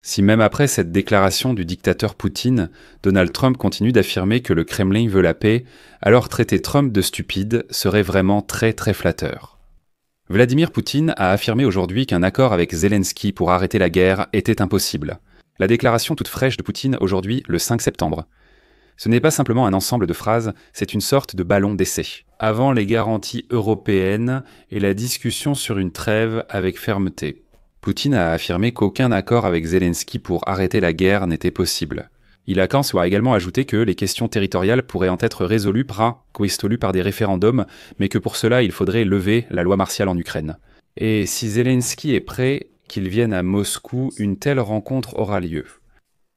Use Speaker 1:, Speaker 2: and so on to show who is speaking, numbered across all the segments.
Speaker 1: Si même après cette déclaration du dictateur Poutine, Donald Trump continue d'affirmer que le Kremlin veut la paix, alors traiter Trump de stupide serait vraiment très très flatteur. Vladimir Poutine a affirmé aujourd'hui qu'un accord avec Zelensky pour arrêter la guerre était impossible. La déclaration toute fraîche de Poutine aujourd'hui, le 5 septembre. Ce n'est pas simplement un ensemble de phrases, c'est une sorte de ballon d'essai. Avant les garanties européennes et la discussion sur une trêve avec fermeté. Poutine a affirmé qu'aucun accord avec Zelensky pour arrêter la guerre n'était possible. Il a également ajouté que les questions territoriales pourraient en être résolues par des référendums, mais que pour cela il faudrait lever la loi martiale en Ukraine. Et si Zelensky est prêt, qu'il vienne à Moscou, une telle rencontre aura lieu.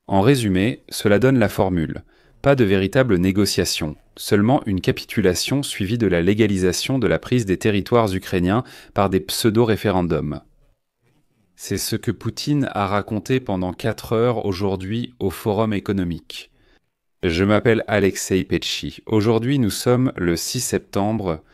Speaker 1: En résumé, cela donne la formule. Pas de véritable négociation, seulement une capitulation suivie de la légalisation de la prise des territoires ukrainiens par des pseudo-référendums. C'est ce que Poutine a raconté pendant 4 heures aujourd'hui au Forum économique. Je m'appelle Alexei Petchi. Aujourd'hui, nous sommes le 6 septembre.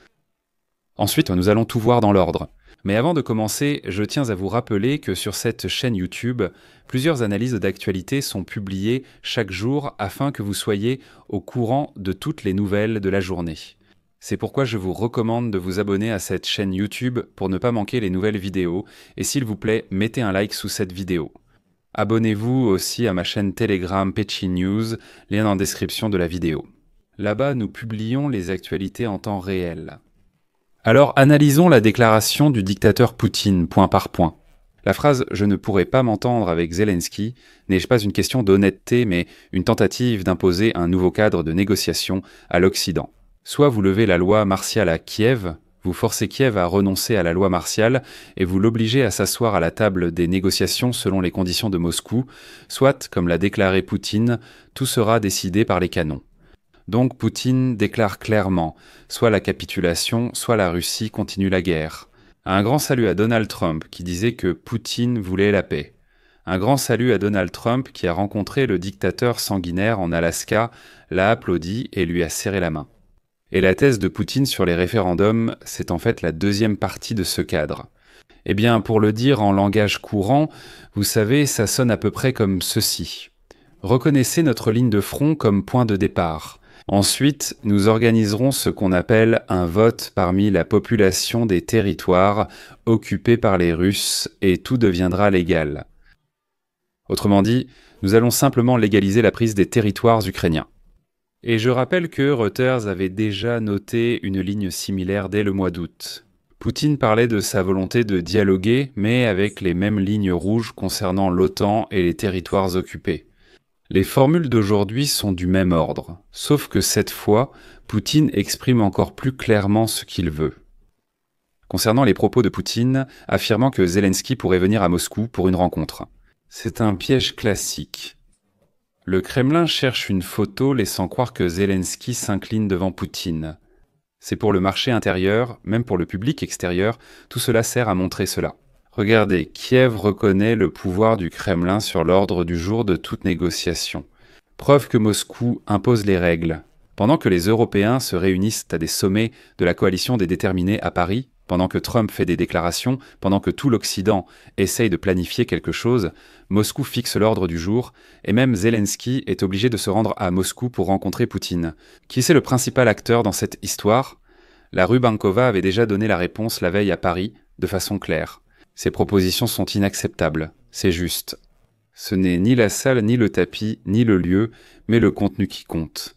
Speaker 1: Ensuite, nous allons tout voir dans l'ordre. Mais avant de commencer, je tiens à vous rappeler que sur cette chaîne YouTube, plusieurs analyses d'actualité sont publiées chaque jour afin que vous soyez au courant de toutes les nouvelles de la journée. C'est pourquoi je vous recommande de vous abonner à cette chaîne YouTube pour ne pas manquer les nouvelles vidéos et s'il vous plaît, mettez un like sous cette vidéo. Abonnez-vous aussi à ma chaîne Telegram Petchi News, lien en description de la vidéo. Là-bas, nous publions les actualités en temps réel. Alors analysons la déclaration du dictateur Poutine point par point. La phrase « je ne pourrai pas m'entendre avec Zelensky » n'est pas une question d'honnêteté mais une tentative d'imposer un nouveau cadre de négociation à l'Occident. Soit vous levez la loi martiale à Kiev, vous forcez Kiev à renoncer à la loi martiale et vous l'obligez à s'asseoir à la table des négociations selon les conditions de Moscou, soit, comme l'a déclaré Poutine, tout sera décidé par les canons. Donc Poutine déclare clairement, soit la capitulation, soit la Russie continue la guerre. Un grand salut à Donald Trump qui disait que Poutine voulait la paix. Un grand salut à Donald Trump qui a rencontré le dictateur sanguinaire en Alaska, l'a applaudi et lui a serré la main. Et la thèse de Poutine sur les référendums, c'est en fait la deuxième partie de ce cadre. Eh bien, pour le dire en langage courant, vous savez, ça sonne à peu près comme ceci. Reconnaissez notre ligne de front comme point de départ. Ensuite, nous organiserons ce qu'on appelle un vote parmi la population des territoires occupés par les Russes et tout deviendra légal. Autrement dit, nous allons simplement légaliser la prise des territoires ukrainiens. Et je rappelle que Reuters avait déjà noté une ligne similaire dès le mois d'août. Poutine parlait de sa volonté de dialoguer, mais avec les mêmes lignes rouges concernant l'OTAN et les territoires occupés. Les formules d'aujourd'hui sont du même ordre, sauf que cette fois, Poutine exprime encore plus clairement ce qu'il veut. Concernant les propos de Poutine, affirmant que Zelensky pourrait venir à Moscou pour une rencontre. C'est un piège classique. Le Kremlin cherche une photo laissant croire que Zelensky s'incline devant Poutine. C'est pour le marché intérieur, même pour le public extérieur, tout cela sert à montrer cela. Regardez, Kiev reconnaît le pouvoir du Kremlin sur l'ordre du jour de toute négociation. Preuve que Moscou impose les règles. Pendant que les Européens se réunissent à des sommets de la coalition des déterminés à Paris, pendant que Trump fait des déclarations, pendant que tout l'Occident essaye de planifier quelque chose, Moscou fixe l'ordre du jour, et même Zelensky est obligé de se rendre à Moscou pour rencontrer Poutine. Qui c'est le principal acteur dans cette histoire? La rue Bankova avait déjà donné la réponse la veille à Paris, de façon claire. Ces propositions sont inacceptables, c'est juste. Ce n'est ni la salle, ni le tapis, ni le lieu, mais le contenu qui compte.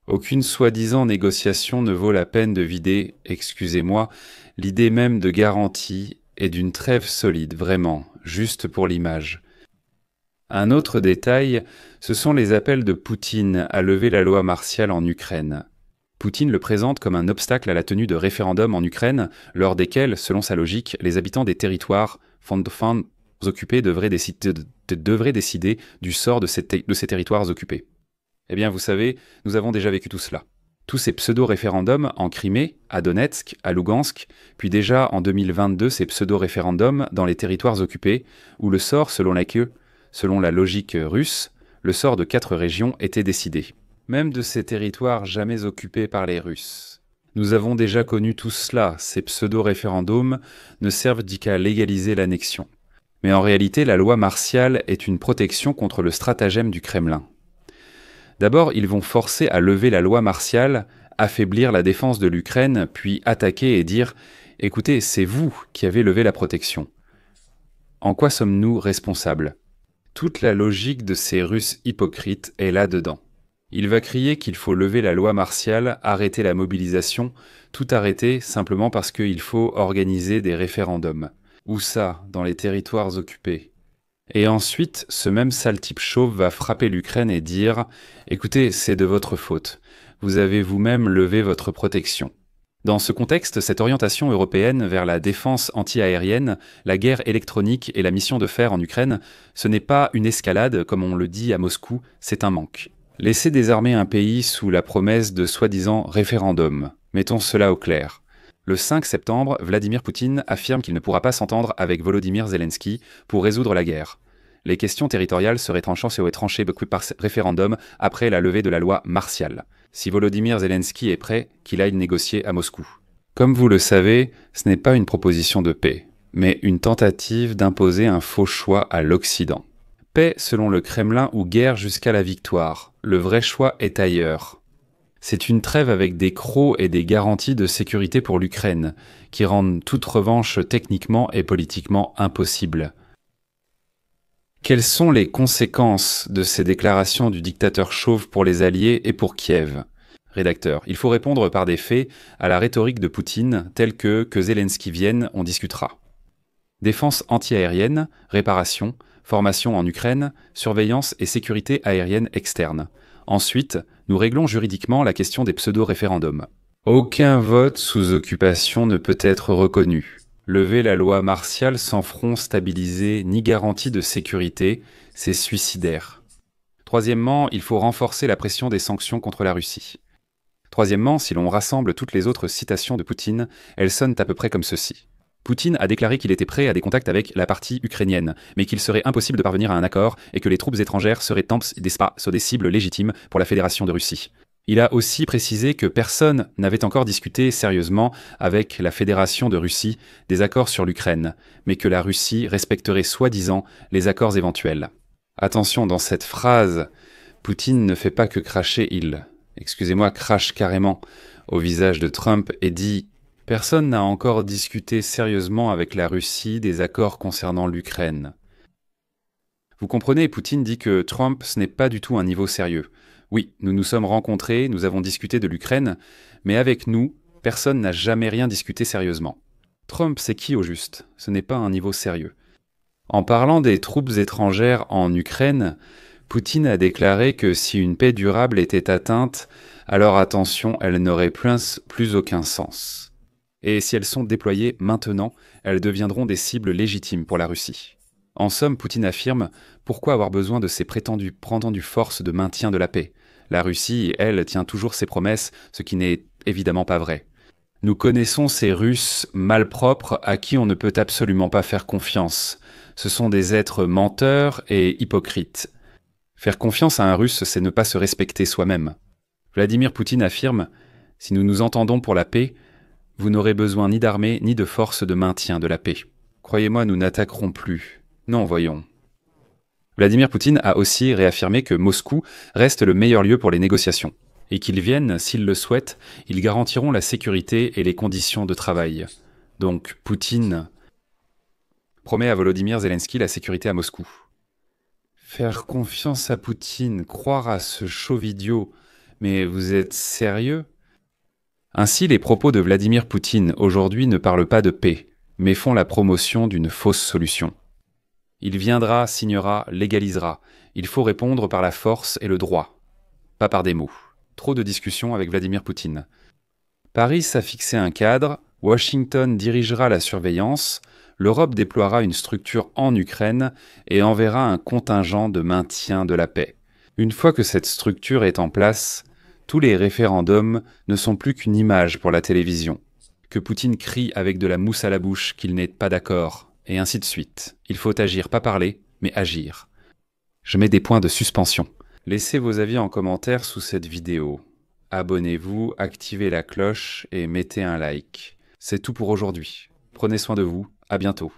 Speaker 1: Aucune soi-disant négociation ne vaut la peine de vider, excusez-moi, l'idée même de garantie et d'une trêve solide, vraiment, juste pour l'image. Un autre détail, ce sont les appels de Poutine à lever la loi martiale en Ukraine. Poutine le présente comme un obstacle à la tenue de référendums en Ukraine, lors desquels, selon sa logique, les habitants des territoires occupés devraient décider du sort de ces territoires occupés. Eh bien, vous savez, nous avons déjà vécu tout cela. Tous ces pseudo-référendums en Crimée, à Donetsk, à Lugansk, puis déjà en 2022 ces pseudo-référendums dans les territoires occupés, où le sort, selon la logique russe, le sort de 4 régions était décidé. Même de ces territoires jamais occupés par les Russes. Nous avons déjà connu tout cela, ces pseudo-référendums ne servent qu'à légaliser l'annexion. Mais en réalité, la loi martiale est une protection contre le stratagème du Kremlin. D'abord, ils vont forcer à lever la loi martiale, affaiblir la défense de l'Ukraine, puis attaquer et dire « Écoutez, c'est vous qui avez levé la protection. En quoi sommes-nous responsables ?» Toute la logique de ces Russes hypocrites est là-dedans. Il va crier qu'il faut lever la loi martiale, arrêter la mobilisation, tout arrêter simplement parce qu'il faut organiser des référendums. Où ça, dans les territoires occupés? Et ensuite, ce même sale type chauve va frapper l'Ukraine et dire « Écoutez, c'est de votre faute. Vous avez vous-même levé votre protection. » Dans ce contexte, cette orientation européenne vers la défense anti-aérienne, la guerre électronique et la mission de fer en Ukraine, ce n'est pas une escalade, comme on le dit à Moscou, c'est un manque. Laisser désarmer un pays sous la promesse de soi-disant référendum. Mettons cela au clair. Le 5 septembre, Vladimir Poutine affirme qu'il ne pourra pas s'entendre avec Volodymyr Zelensky pour résoudre la guerre. Les questions territoriales seraient tranchées par référendum après la levée de la loi martiale. Si Volodymyr Zelensky est prêt, qu'il aille négocier à Moscou. Comme vous le savez, ce n'est pas une proposition de paix, mais une tentative d'imposer un faux choix à l'Occident. Paix selon le Kremlin ou guerre jusqu'à la victoire. Le vrai choix est ailleurs. C'est une trêve avec des crocs et des garanties de sécurité pour l'Ukraine, qui rendent toute revanche techniquement et politiquement impossible. Quelles sont les conséquences de ces déclarations du dictateur chauve pour les Alliés et pour Kiev? Rédacteur, il faut répondre par des faits à la rhétorique de Poutine, telle que Zelensky vienne, on discutera. Défense anti-aérienne, réparation, formation en Ukraine, surveillance et sécurité aérienne externe. Ensuite, nous réglons juridiquement la question des pseudo-référendums. Aucun vote sous occupation ne peut être reconnu. Lever la loi martiale sans front stabilisé ni garantie de sécurité, c'est suicidaire. Troisièmement, il faut renforcer la pression des sanctions contre la Russie. Troisièmement, si l'on rassemble toutes les autres citations de Poutine, elles sonnent à peu près comme ceci. Poutine a déclaré qu'il était prêt à des contacts avec la partie ukrainienne, mais qu'il serait impossible de parvenir à un accord et que les troupes étrangères seraient sur des cibles légitimes pour la Fédération de Russie. Il a aussi précisé que personne n'avait encore discuté sérieusement avec la Fédération de Russie des accords sur l'Ukraine, mais que la Russie respecterait soi-disant les accords éventuels. Attention, dans cette phrase, Poutine ne fait pas que cracher crache carrément au visage de Trump et dit « Personne n'a encore discuté sérieusement avec la Russie des accords concernant l'Ukraine. » Vous comprenez, Poutine dit que Trump, ce n'est pas du tout un niveau sérieux. Oui, nous nous sommes rencontrés, nous avons discuté de l'Ukraine, mais avec nous, personne n'a jamais rien discuté sérieusement. Trump, c'est qui au juste? Ce n'est pas un niveau sérieux. En parlant des troupes étrangères en Ukraine, Poutine a déclaré que si une paix durable était atteinte, alors attention, elle n'aurait plus aucun sens. Et si elles sont déployées maintenant, elles deviendront des cibles légitimes pour la Russie. En somme, Poutine affirme « Pourquoi avoir besoin de ces prétendues forces de maintien de la paix ?» La Russie, elle, tient toujours ses promesses, ce qui n'est évidemment pas vrai. Nous connaissons ces Russes malpropres à qui on ne peut absolument pas faire confiance. Ce sont des êtres menteurs et hypocrites. Faire confiance à un Russe, c'est ne pas se respecter soi-même. Vladimir Poutine affirme « Si nous nous entendons pour la paix, vous n'aurez besoin ni d'armée ni de forces de maintien de la paix. Croyez-moi, nous n'attaquerons plus. Non, voyons. » Vladimir Poutine a aussi réaffirmé que Moscou reste le meilleur lieu pour les négociations, et qu'ils viennent, s'ils le souhaitent, ils garantiront la sécurité et les conditions de travail. Donc, Poutine promet à Volodymyr Zelensky la sécurité à Moscou. Faire confiance à Poutine, croire à ce chauve idiot, mais vous êtes sérieux? Ainsi, les propos de Vladimir Poutine aujourd'hui ne parlent pas de paix, mais font la promotion d'une fausse solution. Il viendra, signera, légalisera. Il faut répondre par la force et le droit, pas par des mots. Trop de discussions avec Vladimir Poutine. Paris a fixé un cadre, Washington dirigera la surveillance, l'Europe déploiera une structure en Ukraine et enverra un contingent de maintien de la paix. Une fois que cette structure est en place, tous les référendums ne sont plus qu'une image pour la télévision. Que Poutine crie avec de la mousse à la bouche qu'il n'est pas d'accord. Et ainsi de suite. Il faut agir, pas parler, mais agir. Je mets des points de suspension. Laissez vos avis en commentaire sous cette vidéo. Abonnez-vous, activez la cloche et mettez un like. C'est tout pour aujourd'hui. Prenez soin de vous, à bientôt.